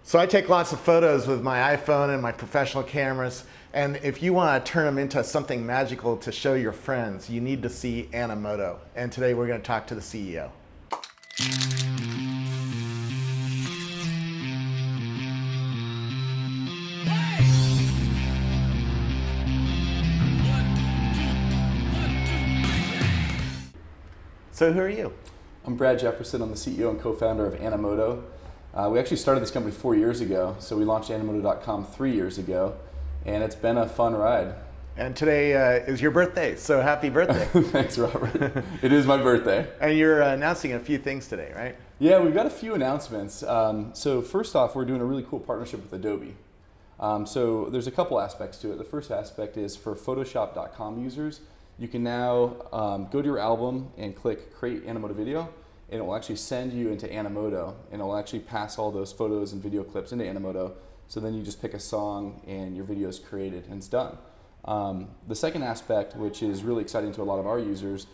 So I take lots of photos with my iPhone and my professional cameras, and if you want to turn them into something magical to show your friends, you need to see Animoto. And today we're going to talk to the CEO. So who are you? I'm Brad Jefferson. I'm the CEO and co-founder of Animoto. We actually started this company 4 years ago, so we launched Animoto.com 3 years ago, and it's been a fun ride. And today is your birthday, so happy birthday. Thanks, Robert. It is my birthday. And you're announcing a few things today, right? Yeah, we've got a few announcements. So first off, we're doing a really cool partnership with Adobe. So there's a couple aspects to it. The first aspect is for Photoshop.com users. You can now go to your album and click Create Animoto Video, and it will actually send you into Animoto, and it will actually pass all those photos and video clips into Animoto. So then you just pick a song and your video is created and it's done. The second aspect, which is really exciting to a lot of our users,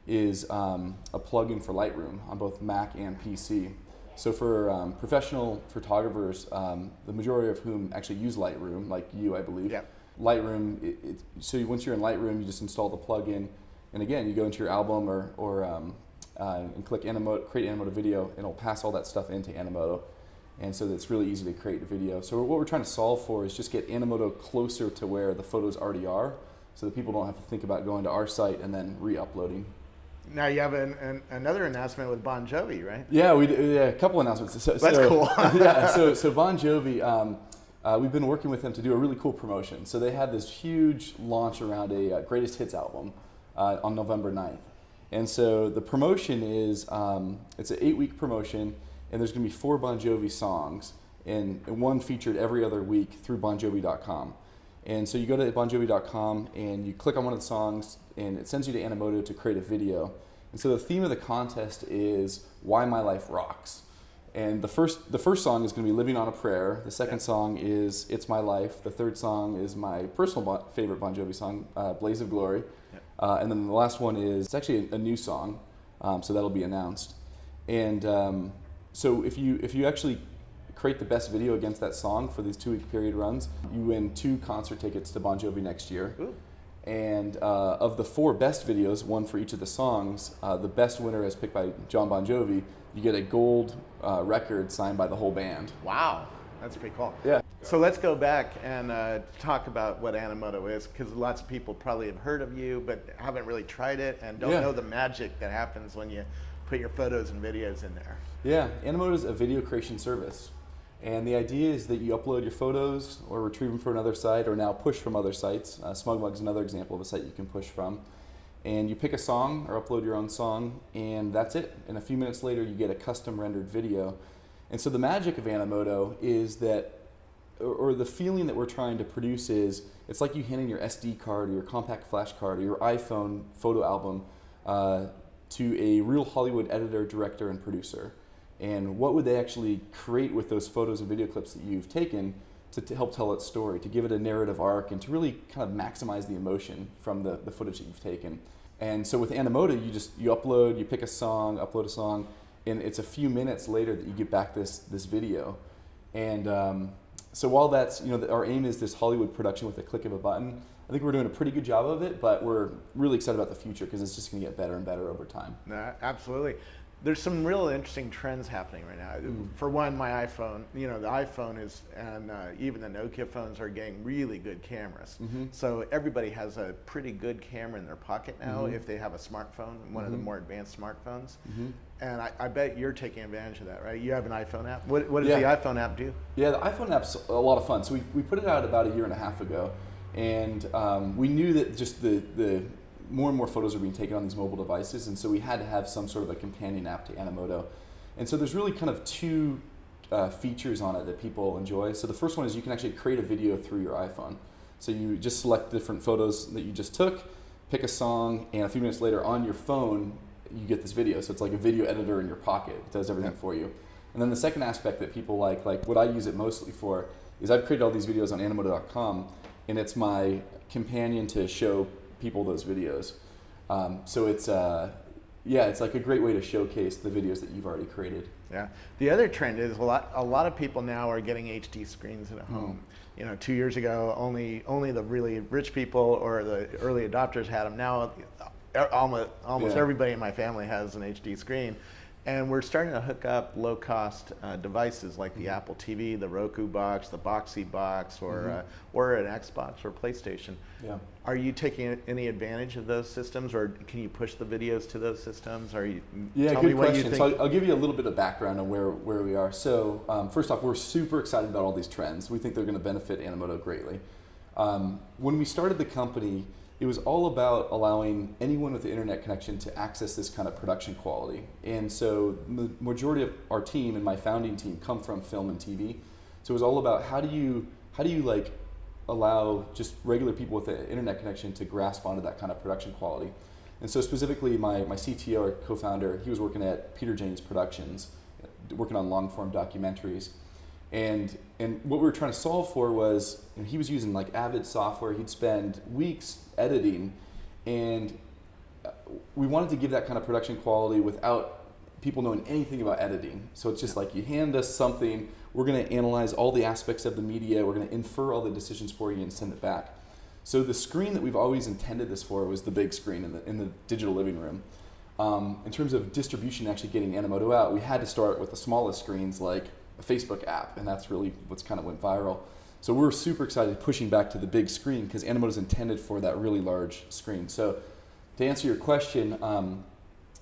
is a plugin for Lightroom on both Mac and PC. So for professional photographers, the majority of whom actually use Lightroom, like you, I believe. Yep. Lightroom, so once you're in Lightroom, you just install the plugin, and again, you go into your album and click Animoto, create Animoto Video, and it'll pass all that stuff into Animoto, and so it's really easy to create a video. So what we're trying to solve for is just get Animoto closer to where the photos already are, so that people don't have to think about going to our site and then re-uploading. Now you have another announcement with Bon Jovi, right? Yeah, we did, a couple announcements. That's cool. Yeah, so Bon Jovi. We've been working with them to do a really cool promotion. So they had this huge launch around a greatest hits album on November 9th. And so the promotion is, it's an 8-week promotion, and there's going to be 4 Bon Jovi songs, and one featured every other week through bonjovi.com. And so you go to bonjovi.com and you click on one of the songs, and it sends you to Animoto to create a video. And so the theme of the contest is Why My Life Rocks. And the first song is going to be Living on a Prayer. The second song is It's My Life. The third song is my personal favorite Bon Jovi song, Blaze of Glory. And then the last one is, it's actually a new song, so that'll be announced. And so if you actually create the best video against that song for these 2-week period runs, you win 2 concert tickets to Bon Jovi next year. Ooh. And of the 4 best videos, one for each of the songs, the best winner is picked by John Bon Jovi. You get a gold record signed by the whole band. Wow, that's pretty cool. Yeah. So let's go back and talk about what Animoto is, because lots of people probably have heard of you, but haven't really tried it and don't know the magic that happens when you put your photos and videos in there. Yeah, Animoto is a video creation service. And the idea is that you upload your photos or retrieve them from another site, or now push from other sites. SmugMug is another example of a site you can push from. And you pick a song or upload your own song, and that's it. And a few minutes later, you get a custom rendered video. And so the magic of Animoto is that, or the feeling that we're trying to produce is, it's like you handing your SD card or your compact flash card or your iPhone photo album to a real Hollywood editor, director, and producer. And what would they actually create with those photos and video clips that you've taken to help tell its story, to give it a narrative arc, and to really kind of maximize the emotion from the footage that you've taken. And so with Animoto, you upload, you pick a song, upload a song, and it's a few minutes later that you get back this video. And so while that's, our aim is this Hollywood production with a click of a button, I think we're doing a pretty good job of it, but we're really excited about the future because it's just going to get better and better over time. Absolutely. There's some real interesting trends happening right now. For one, my iPhone, the iPhone is, and even the Nokia phones are getting really good cameras. So everybody has a pretty good camera in their pocket now if they have a smartphone, one of the more advanced smartphones. And I bet you're taking advantage of that, right? You have an iPhone app. What does the iPhone app do? Yeah, the iPhone app's a lot of fun. So we put it out about 1.5 years ago, and we knew that just the more and more photos are being taken on these mobile devices, and so we had to have some sort of a companion app to Animoto. And so there's really kind of 2 features on it that people enjoy. So the first one is you can actually create a video through your iPhone. So you just select different photos that you just took, pick a song, and a few minutes later on your phone, you get this video. So it's like a video editor in your pocket. It does everything for you. And then the second aspect that people like what I use it mostly for, is I've created all these videos on Animoto.com, and it's my companion to show people those videos. So it's yeah, it's like a great way to showcase the videos that you've already created. Yeah. The other trend is a lot of people now are getting HD screens at home. You know, 2 years ago, only the really rich people or the early adopters had them. Now, almost everybody in my family has an HD screen. And we're starting to hook up low-cost devices like the Apple TV, the Roku box, the Boxy box, or an Xbox or PlayStation. Yeah. Are you taking any advantage of those systems, or can you push the videos to those systems? Are you? Yeah, good question. So I'll give you a little bit of background on where we are. So first off, we're super excited about all these trends. We think they're going to benefit Animoto greatly. When we started the company, it was all about allowing anyone with the internet connection to access this kind of production quality. And so the majority of our team and my founding team come from film and TV. So it was all about how do you like allow just regular people with the internet connection to grasp onto that kind of production quality. And so specifically my CTO or co-founder, he was working at Peter James Productions, working on long form documentaries. And what we were trying to solve for was, he was using like Avid software. He'd spend weeks editing, and we wanted to give that kind of production quality without people knowing anything about editing. So it's just like, you hand us something, we're going to analyze all the aspects of the media, we're going to infer all the decisions for you and send it back. So the screen that we've always intended this for was the big screen in the digital living room. In terms of distribution, actually getting Animoto out, we had to start with the smallest screens like a Facebook app, and that's really what's kind of went viral. So we're super excited pushing back to the big screen because Animoto is intended for that really large screen. So to answer your question,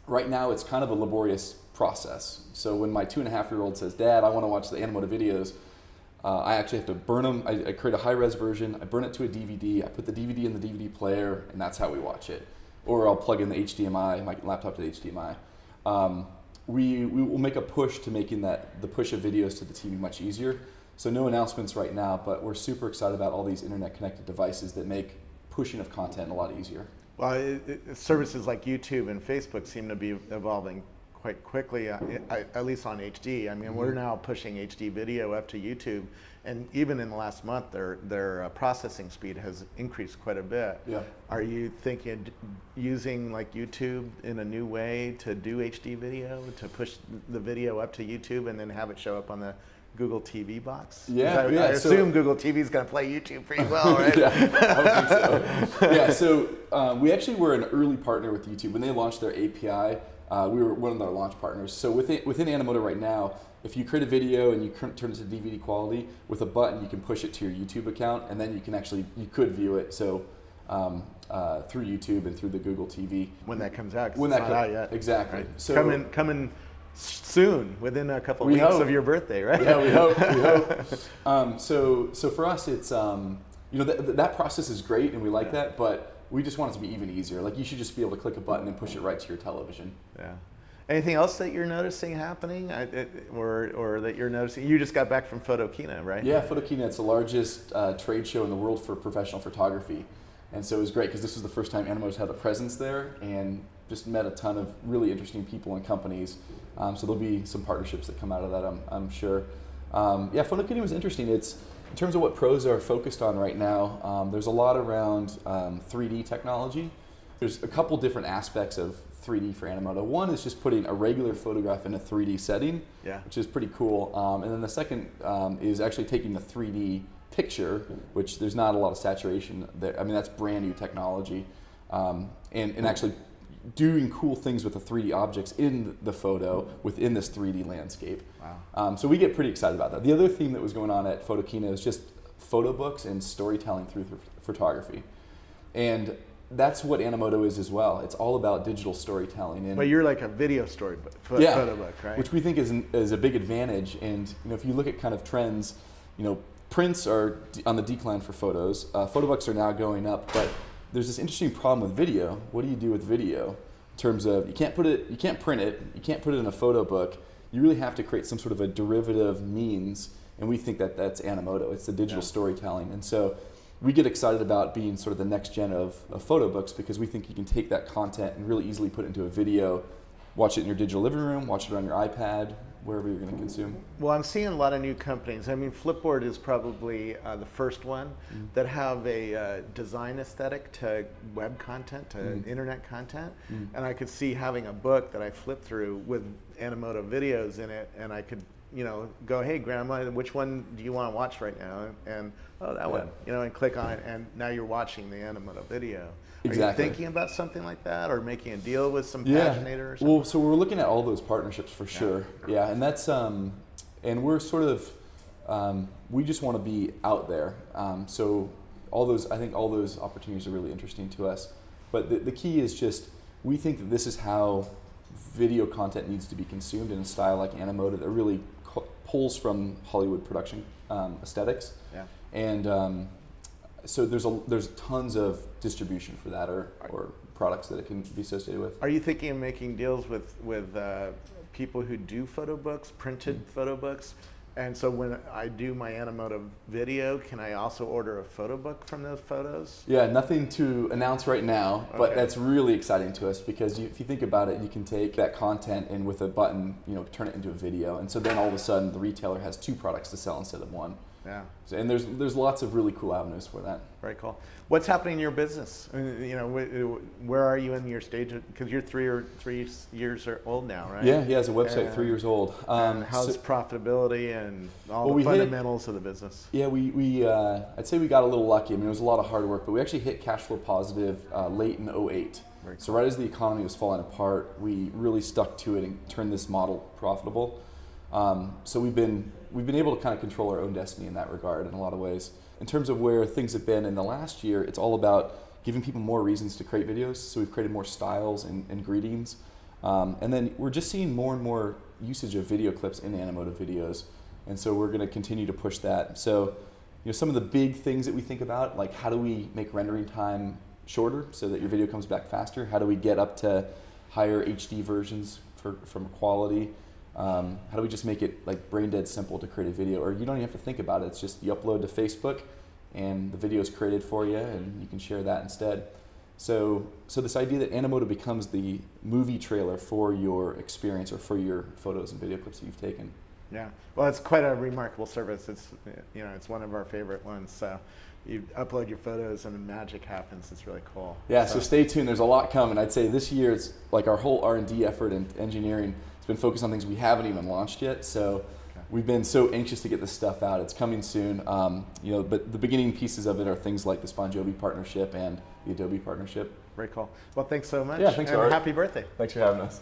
right now it's kind of a laborious process. So when my 2.5-year-old says, "Dad, I want to watch the Animoto videos," I actually have to burn them. I create a high-res version, I burn it to a DVD, I put the DVD in the DVD player, and that's how we watch it. Or I'll plug in the HDMI, my laptop to the HDMI. We will make a push to making the push of videos to the TV much easier. So no announcements right now, but we're super excited about all these internet-connected devices that make pushing of content a lot easier. Well, services like YouTube and Facebook seem to be evolving quite quickly, at least on HD. I mean, we're now pushing HD video up to YouTube, and even in the last month, their processing speed has increased quite a bit. Yeah. Are you thinking using like YouTube in a new way to do HD video, to push the video up to YouTube and then have it show up on the Google TV box? Yeah, I assume Google TV is going to play YouTube pretty well, right? Yeah, I think so. Yeah, so we actually were an early partner with YouTube. When they launched their API, we were one of their launch partners. So within Animoto right now, if you create a video and you turn it to DVD quality, with a button you can push it to your YouTube account, and then you could view it. So through YouTube and through the Google TV. When that comes out, 'cause it's not out yet. Exactly. Right. So coming soon, within a couple of weeks of your birthday, right? Yeah, we hope. So for us, it's that process is great, and we like that, but we just want it to be even easier. Like, you should just be able to click a button and push it right to your television. Yeah. Anything else that you're noticing happening, or that you're noticing? You just got back from Photokina, right? Yeah, Photokina. It's the largest trade show in the world for professional photography, and so it was great because this was the first time Animoto's had a presence there, and just met a ton of really interesting people and companies. So there'll be some partnerships that come out of that, I'm sure. Yeah, Photokina was interesting. It's in terms of what pros are focused on right now. There's a lot around 3D technology. There's a couple different aspects of 3D for Animoto. One is just putting a regular photograph in a 3D setting, which is pretty cool. And then the second is actually taking the 3D picture, which there's not a lot of saturation there. I mean, that's brand new technology. And actually doing cool things with the 3D objects in the photo within this 3D landscape. Wow. So we get pretty excited about that. The other theme that was going on at Photokina is just photo books and storytelling through photography. And that's what Animoto is as well. It's all about digital storytelling. But you're like a video storybook, photo book, right? Which we think is a big advantage. And if you look at kind of trends, prints are on the decline for photos. Photo books are now going up, but there's this interesting problem with video. What do you do with video? In terms of you can't print it, you can't put it in a photo book. You really have to create some sort of a derivative means, and we think that that's Animoto. It's the digital storytelling. And so we get excited about being sort of the next gen of photo books because we think you can take that content and really easily put it into a video watch it in your digital living room, watch it on your iPad, wherever you're going to consume. Well, I'm seeing a lot of new companies. I mean, Flipboard is probably the first one that have a design aesthetic to web content, to internet content. And I could see having a book that I flip through with Animoto videos in it, and I could, you know, go, hey, Grandma, which one do you want to watch right now? And oh, that one, you know, and click on it, and now you're watching the Animoto video. Exactly. Are you thinking about something like that, or making a deal with some paginator or something? Well, so we're looking at all those partnerships for sure. Yeah, and that's and we're sort of we just want to be out there. So I think all those opportunities are really interesting to us. But the key is just we think that this is how video content needs to be consumed in a style like Animoto that really pulls from Hollywood production aesthetics. Yeah. And so there's tons of distribution for that or products that it can be associated with. Are you thinking of making deals with people who do photo books, printed photo books? And so when I do my Animoto video, can I also order a photo book from those photos? Yeah, nothing to announce right now, but that's really exciting to us because if you think about it, you can take that content and with a button, you know, turn it into a video. And so then all of a sudden the retailer has 2 products to sell instead of 1. Yeah. So, and there's lots of really cool avenues for that. Very cool. What's happening in your business? You know, where are you in your stage? Because you're 3 years old now, right? Yeah, as a website, 3 years old. How's profitability and all the fundamentals of the business? Yeah, I'd say we got a little lucky. I mean, it was a lot of hard work, but we actually hit cash flow positive late in 2008. So right as the economy was falling apart, we really stuck to it and turned this model profitable. So we've been able to kind of control our own destiny in that regard in a lot of ways. In terms of where things have been in the last year, it's all about giving people more reasons to create videos. So we've created more styles and greetings. And then we're just seeing more and more usage of video clips in Animoto videos. And so we're going to continue to push that. So, you know, some of the big things that we think about, like how do we make rendering time shorter so that your video comes back faster? How do we get up to higher HD versions from quality? How do we just make it like brain dead simple to create a video? Or you don't even have to think about it. It's just you upload to Facebook and the video is created for you and you can share that instead. So this idea that Animoto becomes the movie trailer for your experience or for your photos and video clips that you've taken. Yeah, well, it's quite a remarkable service. It's, you know, it's one of our favorite ones. So you upload your photos and the magic happens. It's really cool. Yeah, so stay tuned. There's a lot coming. I'd say this year it's like our whole R&D effort and engineering has been focused on things we haven't even launched yet. So we've been so anxious to get this stuff out. It's coming soon. You know, but the beginning pieces of it are things like the Bon Jovi partnership and the Adobe partnership. Very cool. Well, thanks so much. Yeah, thanks, Art. Happy birthday. Thanks for having us.